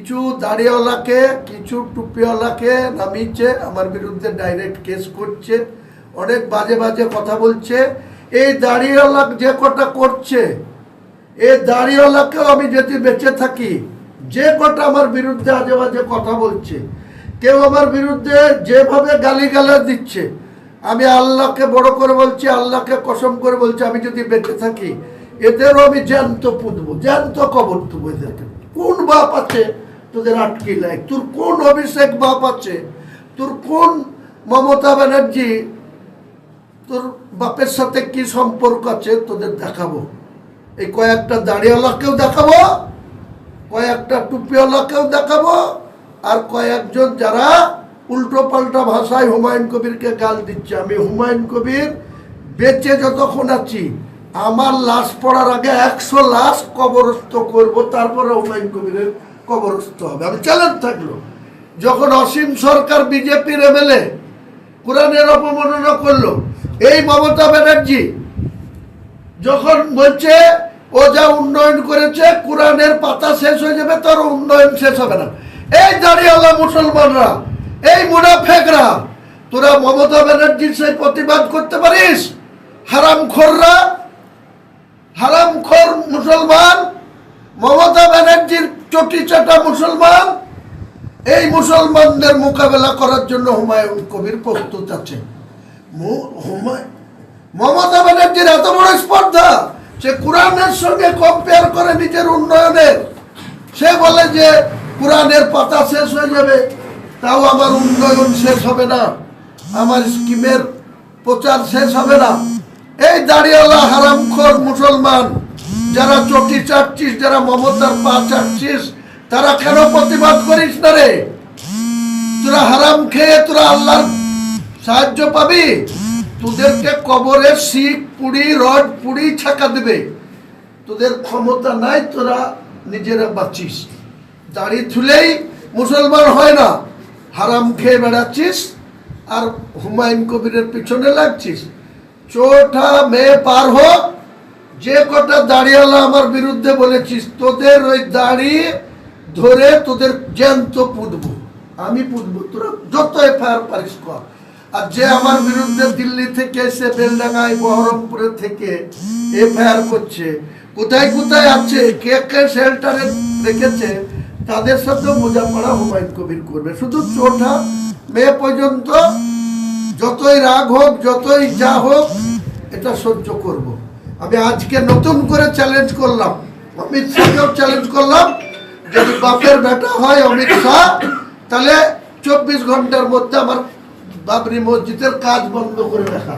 কিছু দাড়িওয়ালাকে কিছু টুপিওয়ালাকে নামিয়েছে, আমার বিরুদ্ধে ডাইরেক্ট কেস করছে, অনেক বাজে বাজে কথা বলছে। এই দাড়িওয়ালা যে কটা করছে, এই দাড়িওয়ালাকেও আমি যদি বেঁচে থাকি, যে কটা আমার বিরুদ্ধে আজে বাজে কথা বলছে, কেউ আমার বিরুদ্ধে যেভাবে গালিগালাজ দিচ্ছে, আমি আল্লাহকে বড় করে বলছি, আল্লাহকে কসম করে বলছি, আমি যদি বেঁচে থাকি এদেরও আমি জ্যান্ত পুঁতবো, জ্যান্ত কবর দেবো এদেরকে। কোন বাপ আছে তোদের আটকে লাই? তোর কোন অভিষেক বাপ আছে? তোর কোন মমতা ব্যানার্জি, তোর বাপের সাথে কি সম্পর্ক আছে তোদের দেখাবো। এই কয়েকটা দাড়িওয়ালাকেও দেখাবো, কয়েকটা টুপিওয়ালাকেও দেখাবো, আর কয়েকজন যারা উল্টো পাল্টা ভাষায় হুমায়ুন কবিরকে গাল দিচ্ছে। আমি হুমায়ুন কবির বেঁচে যতক্ষণ আছি, আমার লাশ পড়ার আগে 100 লাশ কবরস্থ করব, তারপরে হুমায়ুন কবিরের কবরস্থ হবে। আমি চ্যালেঞ্জ থাকলো। যখন অসীম সরকার বিজেপির এমএলএ কোরআনের অপমাননা করলো, এই মমতা ব্যানার্জি যখন বলছে ও যা উন্নয়ন করেছে কোরআনের পাতা শেষ হয়ে যাবে, তার উন্নয়ন শেষ হবে না। এই দাঁড়িয়েওয়ালা মুসলমানরা, এই মুনাফেকরা, তোরা মমতা ব্যানার্জির সেই প্রতিবাদ করতে পারিস? হারামখোররা, হারামখোর মুসলমান, মমতা ব্যানার্জির চটি চাটা মুসলমান, এই মুসলমানদের মোকাবেলা করার জন্য হুমায়ুন কবির প্রস্তুত আছে। মমতা ব্যানার্জির এত বড় স্পর্ধা, সে কোরআনের সঙ্গে কম্পেয়ার করে নিজের উন্নয়নের। সে বলে যে কোরআনের পাতা শেষ হয়ে যাবে, তাও আমার উন্নয়ন শেষ হবে না, আমার স্কিমের প্রচার শেষ হবে না। এই দাড়িওয়ালা হারামখোর মুসলমান যারা চটি চাটছিস, যারা মমতার পা চাটছিস, তারা কেন প্রতিবাদ করিস না রে? তোরা হারাম খেয়ে তোরা আল্লাহর সাহায্য পাবি? তোদেরকে কবরে শিখ পুড়ি, রড পুড়ি ছাকা দেবে। তোদের ক্ষমতা নাই, তোরা নিজেরা বাঁচিস। দাড়ি থুলেই মুসলমান হয় না, হারাম খেয়ে বেড়াচ্ছিস আর হুমায়ুন কবিরের পিছনে লাগছিস। চোটা মেয়ে পার হোক, যে কটা দাড়িওয়ালা আমার বিরুদ্ধে বলেছিস, তোদের ওই দাড়ি ধরে তোদের জ্যান্ত পুঁতবো, আমি পুঁতবো। তোরা যত এফআইআর পারিস কর। আর যে আমার বিরুদ্ধে দিল্লি থেকে এসে বেলডাঙ্গায় বহরমপুরে থেকে এফআইআর করছে, কোথায় কোথায় আছে, কে কে শেল্টারে রেখেছে, তাদের সাথেও বোঝাপড়া হুমায়ুন কবির করবে। শুধু চোটা মেয়ে পর্যন্ত যতই রাগ হোক, যতই যা হোক, এটা সহ্য করব। আমি আজকে নতুন করে চ্যালেঞ্জ করলাম, অমিত শাহকেও চ্যালেঞ্জ করলাম, যদি বাপের বেটা হয় অমিত শাহ, তাহলে 24 ঘন্টার মধ্যে আমার বাবরি মসজিদের কাজ বন্ধ করে রাখা।